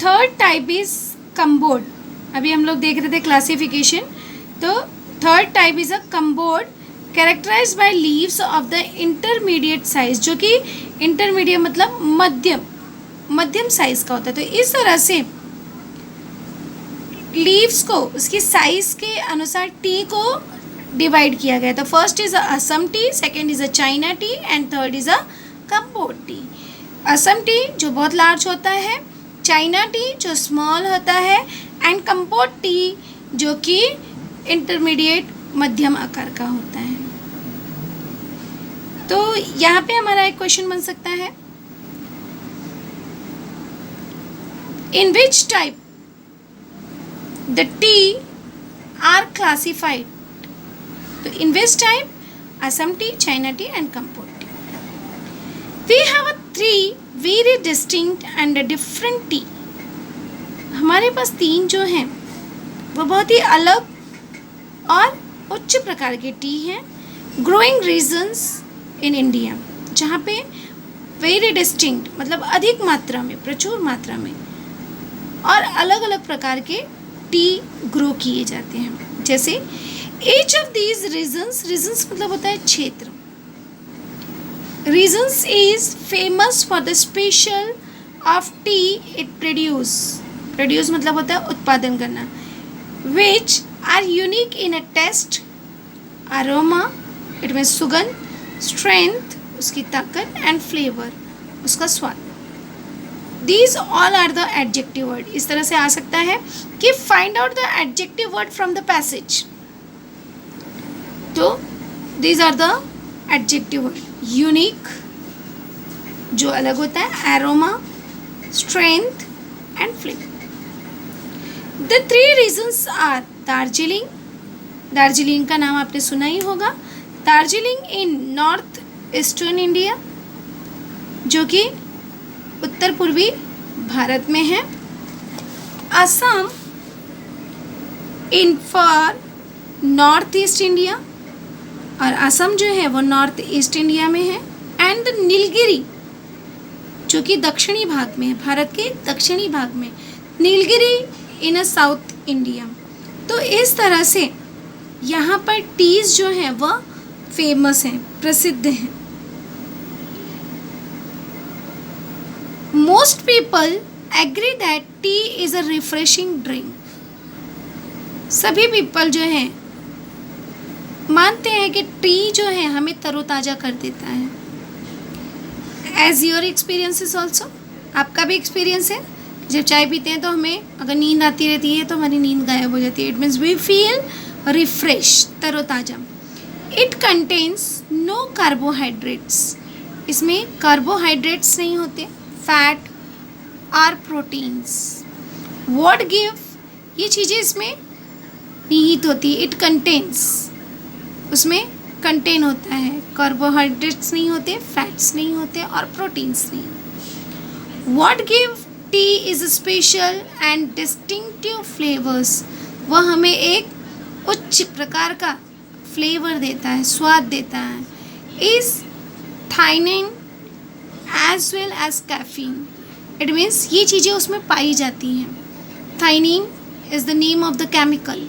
Third type is कंबोर्ड। अभी हम लोग देख रहे थे क्लासिफिकेशन, तो third type is a Cambod characterise by leaves of the intermediate size, जो कि इंटरमीडिएट मतलब मध्यम साइज का होता है। तो इस तरह से लीव्स को उसकी साइज के अनुसार टी को डिवाइड किया गया। तो first is Assam tea, second is a China tea and third is a Cambod tea. Assam tea जो बहुत लार्ज होता है, चाइना टी जो स्मॉल होता है एंड कंबोर्ड टी जो कि इंटरमीडिएट मध्यम आकार का होता है। तो यहाँ पे हमारा एक क्वेश्चन बन सकता है, in which type the tea are classified. तो in which type, Assam tea, China tea and Cambod tea. We have three very distinct and different tea. हमारे पास तीन जो हैं वो बहुत ही अलग और उच्च प्रकार के टी हैं। ग्रोइंग रीजन्स इन इंडिया, जहाँ पे वेरी डिस्टिंक्ट मतलब अधिक मात्रा में, प्रचुर मात्रा में और अलग अलग प्रकार के टी ग्रो किए जाते हैं। जैसे each of these regions, regions मतलब होता है क्षेत्र, regions is famous for the special of tea it produce मतलब होता है उत्पादन करना, which are unique in a taste, aroma, it means सुगंध, strength उसकी ताकत and flavor उसका स्वाद। These all are the adjective word। इस तरह से आ सकता है कि find out the adjective word from the passage। तो these are the adjective word, unique जो अलग होता है, aroma, strength and flavor। The three regions are Darjeeling, Darjeeling का नाम आपने सुना ही होगा, दार्जिलिंग इन नॉर्थ ईस्टर्न इंडिया जो कि उत्तर पूर्वी भारत में है, Assam in for north east India और असम जो है वो नॉर्थ ईस्ट इंडिया में है, एंड नीलगिरी जो कि दक्षिणी भाग में है, भारत के दक्षिणी भाग में, नीलगिरी इन अ साउथ इंडिया। तो इस तरह से यहाँ पर टीज जो हैं वह फेमस हैं, प्रसिद्ध हैं। Most people agree that tea is a refreshing drink. सभी पीपल जो हैं मानते हैं कि टी जो है हमें तरोताज़ा कर देता है। एज योर एक्सपीरियंस ऑल्सो, आपका भी एक्सपीरियंस है, जब चाय पीते हैं तो हमें अगर नींद आती रहती है तो हमारी नींद गायब हो जाती है। It means we feel refresh, तरोताज़ा। इट कंटेन्स नो कार्बोहाइड्रेट्स, इसमें कार्बोहाइड्रेट्स नहीं होते, फैट और प्रोटीन्स। व्हाट गिव, ये चीज़ें इसमें निहित होती है। इट कंटेन्स, उसमें कंटेन होता है, कार्बोहाइड्रेट्स नहीं होते, फैट्स नहीं होते और प्रोटीन्स नहीं। What give T is special and distinctive flavours, वह हमें एक उच्च प्रकार का फ्लेवर देता है, स्वाद देता है। Is theanine as well as caffeine, it means ये चीज़ें उसमें पाई जाती हैं। Theanine is the name of the chemical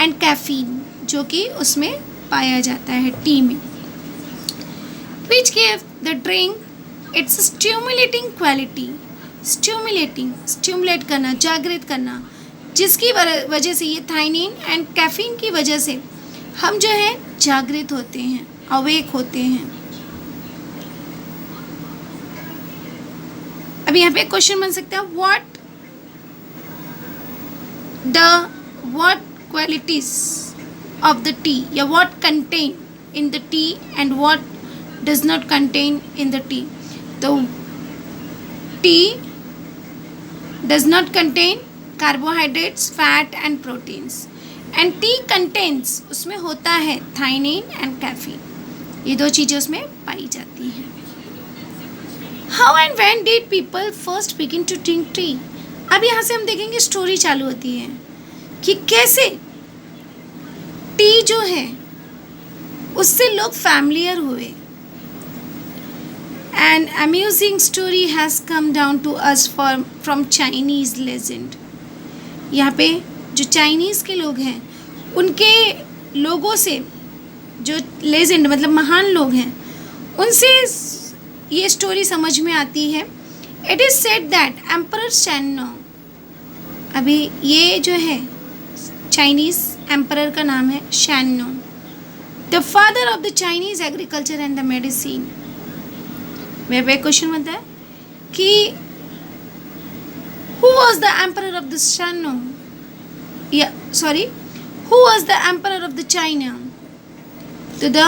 and caffeine जो कि उसमें पाया जाता है टी में। Which give the drink its stimulating quality, stimulate करना, जागृत करना, जिसकी वजह से ये थाइनिन एंड कैफीन की वजह से हम जो है जागृत होते हैं, अवेक होते हैं। अभी यहाँ पे क्वेश्चन बन सकता है, what qualities of the tea या what contain in the tea and what does not contain in the tea। तो tea does not contain carbohydrates, fat and proteins and tea contains, उसमें होता है थाइनिन and caffeine, ये दो चीज़ें उसमें पाई जाती हैं। How and when did people first begin to drink tea? अब यहाँ से हम देखेंगे स्टोरी चालू होती है कि कैसे टी जो है उससे लोग फैमिलियर हुए। An amusing story has come down to us from Chinese legend. यहाँ पे जो चाइनीज़ के लोग हैं उनके लोगों से, जो लेजेंड मतलब महान लोग हैं, उनसे ये स्टोरी समझ में आती है. It is said that emperor Shennong, अभी ये जो है चाइनीज़ एम्परर का नाम है Shennong, the father of the Chinese agriculture and the medicine. मेरे पे क्वेश्चन बनता है कि who was the emperor of the Shano? Who was the emperor of the China? So the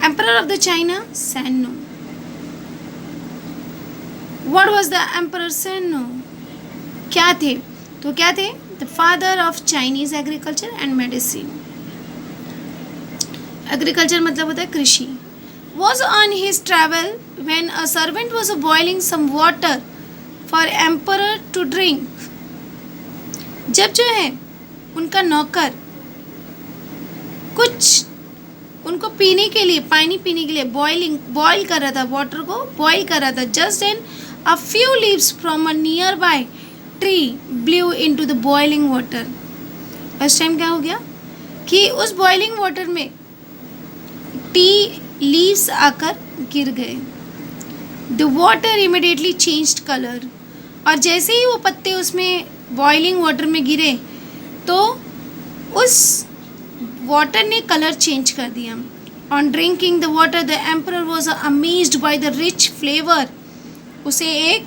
emperor of the China, Shano. What was the emperor Shano? क्या थे? तो क्या थे? The father of Chinese agriculture and medicine. Agriculture मतलब होता है कृषि. Was on his travel when a servant was boiling some water for emperor to drink. जब जो है उनका नौकर कुछ उनको पीने के लिए, पानी पीने के लिए बॉयल कर रहा था, वाटर को बॉयल कर रहा था, just then a few leaves from a nearby tree blew into the boiling water. उस टाइम क्या हो गया कि उस बॉइलिंग वाटर में टी लीव्स आकर गिर गए. The water immediately changed colour, और जैसे ही वो पत्ते उसमें बॉइलिंग वाटर में गिरे तो उस वाटर ने कलर चेंज कर दिया. On drinking the water the emperor was amazed by the rich flavour. उसे एक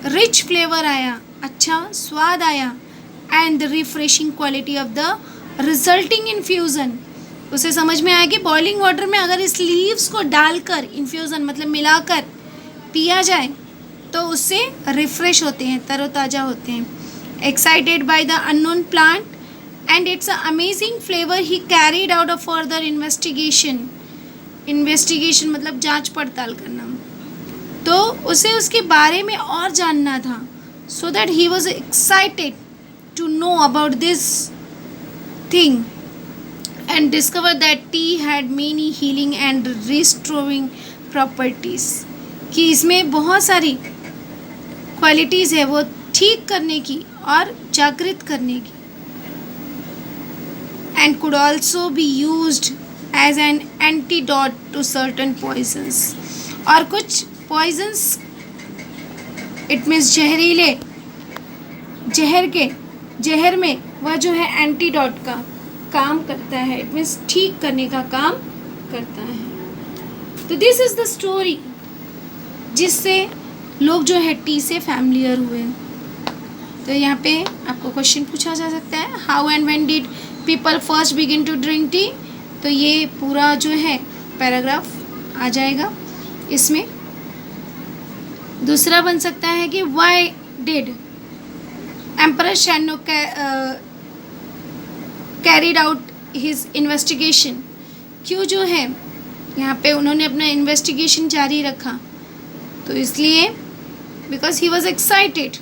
रिच फ्लेवर आया, अच्छा स्वाद आया, and the refreshing quality of the resulting infusion. उसे समझ में आया कि बॉइलिंग वाटर में अगर इस लीव्स को डालकर, इन्फ्यूज़न मतलब मिलाकर पिया जाए तो उससे रिफ्रेश होते हैं, तरोताज़ा होते हैं. Excited by the unknown plant and it's amazing flavour he carried out a further investigation. Investigation मतलब जांच पड़ताल करना. तो उसे उसके बारे में और जानना था. So that he was excited to know about this thing and discover that tea had many healing and restoring properties. कि इसमें बहुत सारी क्वालिटीज़ है वो ठीक करने की और जागृत करने की. and could also be used as an antidote to certain poisons. और कुछ poisons, it means जहरीले, जहर में वह जो है एंटीडोट का काम करता है. इट मीन्स ठीक करने का काम करता है. तो दिस इज़ द स्टोरी जिससे लोग जो है टी से फैमिलियर हुए. तो यहाँ पे आपको क्वेश्चन पूछा जा सकता है, how and when did people first begin to drink tea. तो ये पूरा जो है पैराग्राफ आ जाएगा इसमें. दूसरा बन सकता है कि why did emperor Shennong carried out his investigation. क्यों जो है यहाँ पे उन्होंने अपना इन्वेस्टिगेशन जारी रखा. तो इसलिए बिकॉज ही वॉज एक्साइटेड,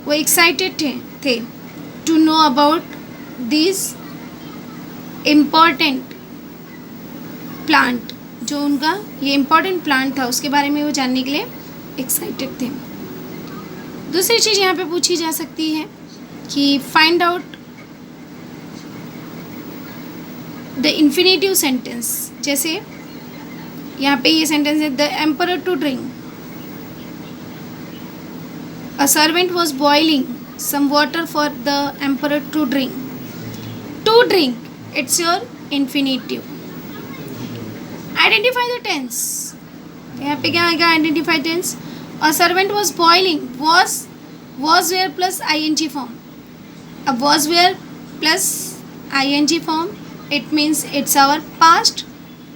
वो एक्साइटेड थे to know about this important plant. जो उनका ये इम्पॉर्टेंट प्लांट था उसके बारे में वो जानने के लिए एक्साइटेड थे. दूसरी चीज़ यहाँ पे पूछी जा सकती है कि find out the infinitive sentence. जैसे यहाँ पे ये सेंटेंस है, the emperor to drink, a servant was boiling some water for the emperor to drink. To drink, it's your infinitive. Identify the tense. यहाँ पे क्या आएगा identify tense. A servant was boiling, was were plus ING form. अब was were plus ING form, it means it's our past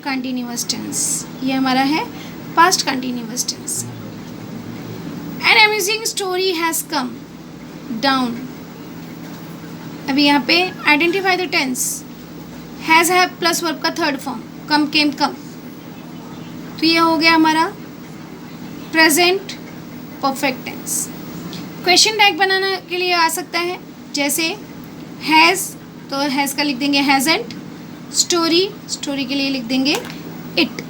continuous tense. ये हमारा है past continuous tense. An amazing story has come down. अभी यहाँ पे identify the tense. Has है plus verb का third form, come came come. तो ये हो गया हमारा present perfect tense. Question tag बनाने के लिए आ सकता है, जैसे हैज़, तो हैज़ का लिख देंगे हैज़ेंट. स्टोरी के लिए लिख देंगे इट.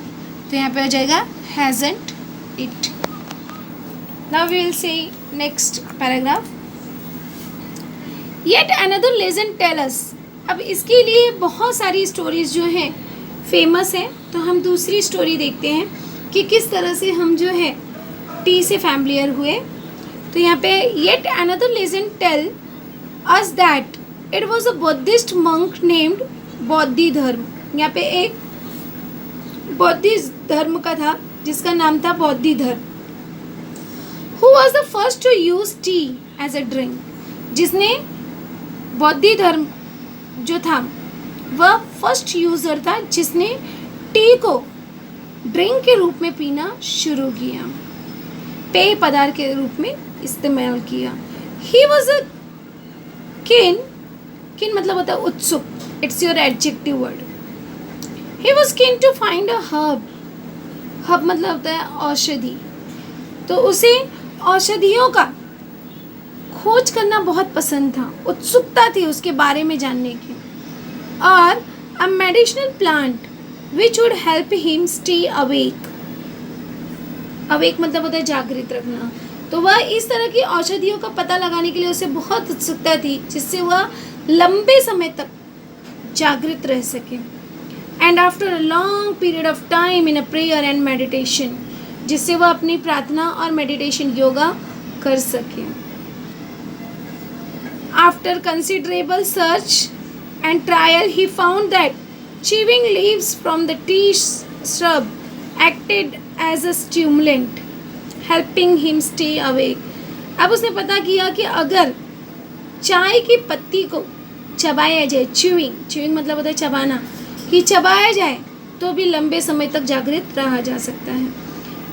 तो यहाँ पे हो जाएगा hasn't it. Now we will see next paragraph. Yet another legend tell us. अब इसके लिए बहुत सारी स्टोरीज जो हैं फेमस हैं, तो हम दूसरी स्टोरी देखते हैं कि किस तरह से हम जो है टी से फैमिलियर हुए. तो यहाँ पे yet another legend tell us that it was a Buddhist monk named Bodhidharma. यहाँ पे एक बौद्धिस्ट धर्म का था जिसका नाम था Bodhidharma. Who was the first to use tea as a drink? जिसने बोधिधर्म जो था वह फर्स्ट यूज़र था जिसने टी को ड्रिंक के रूप में पीना शुरू किया, पेय पदार्थ के रूप में इस्तेमाल किया. He was a keen मतलब होता है उत्सुक. It's your adjective word. He was keen to find a herb. herb मतलब होता है औषधि. तो उसे औषधियों का खोज करना बहुत पसंद था, उत्सुकता थी उसके बारे में जानने की. और a medicinal plant which would help him stay awake. awake मतलब होता है जागृत रखना. तो वह इस तरह की औषधियों का पता लगाने के लिए उसे बहुत उत्सुकता थी जिससे वह लंबे समय तक जागृत रह सके. And after a long period of time in a prayer and meditation, जिससे वह अपनी प्रार्थना और मेडिटेशन योगा कर सके. After considerable search and trial he found that chewing leaves from the tea shrub acted as a stimulant, helping him stay awake. अब उसने पता किया कि अगर चाय की पत्ती को चबाया जाए, च्यूइंग मतलब होता है चबाना, कि चबाया जाए तो भी लंबे समय तक जागृत रहा जा सकता है.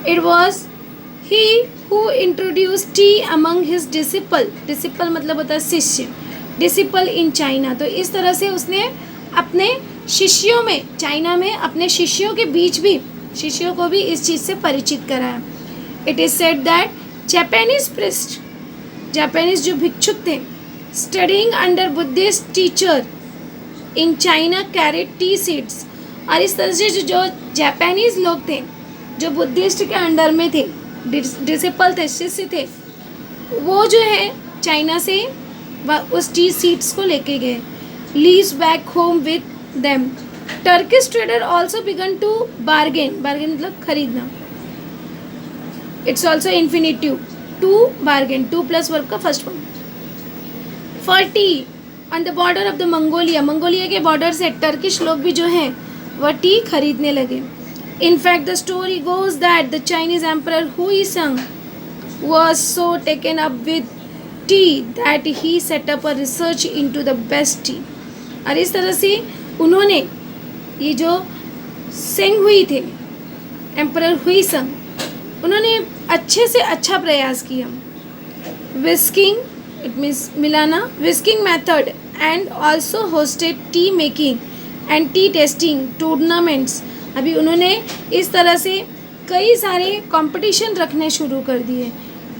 It was he who introduce T among his disciple मतलब होता है शिष्य, डिसिपल इन चाइना. तो इस तरह से उसने अपने शिष्यों में, चाइना में अपने शिष्यों के बीच भी शिष्यों को भी इस चीज़ से परिचित कराया. It is said that Japanese priest, Japanese जो भिक्षुक थे, studying under Buddhist teacher in China carried tea seeds. और इस तरह से जो जापानीज लोग थे जो बुद्धिस्ट के अंडर में थे, डिसिपल थे, शिष्य थे, वो जो है चाइना से उस टी सीड्स को लेके गए. Leaves back home with them. Turkish trader also began to bargain मतलब खरीदना. It's also infinitive to bargain, to plus verb का first form. For tea on the border of the Mongolia के border से Turkish लोग भी जो हैं वह टी खरीदने लगे. In fact, the story goes that the Chinese emperor Huizong was so taken up with tea that he set up a research into the best tea. और इस तरह से उन्होंने ये जो सेंग हुई थे, एम्परर हुईसंग, उन्होंने अच्छे से अच्छा प्रयास किया. विस्किंग इट मीन्स मिलाना, whisking method and also hosted T making and T testing tournaments. अभी उन्होंने इस तरह से कई सारे कंपटीशन रखने शुरू कर दिए.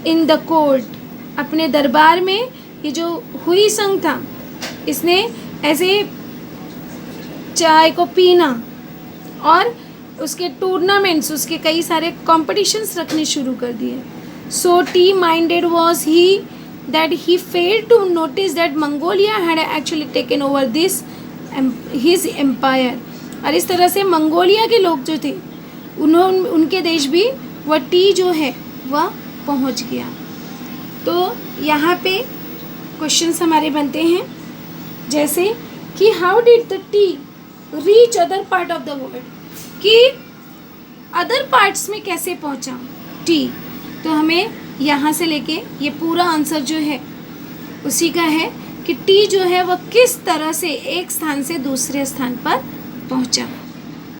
इन द कोर्ट, अपने दरबार में ये जो हुईसंग था इसने ऐसे चाय को पीना और उसके टूर्नामेंट्स, उसके कई सारे कॉम्पिटिशन्स रखने शुरू कर दिए. So tea minded was he that he failed to notice that Mongolia had actually taken over this his empire. और इस तरह से मंगोलिया के लोग जो थे उनके देश भी वह टी जो है वह पहुंच गया. तो यहाँ पे क्वेश्चंस हमारे बनते हैं जैसे कि how did the T reach other part of the world, कि अदर पार्ट्स में कैसे पहुँचा टी. तो हमें यहाँ से लेके ये पूरा आंसर जो है उसी का है कि टी जो है वह किस तरह से एक स्थान से दूसरे स्थान पर पहुँचा.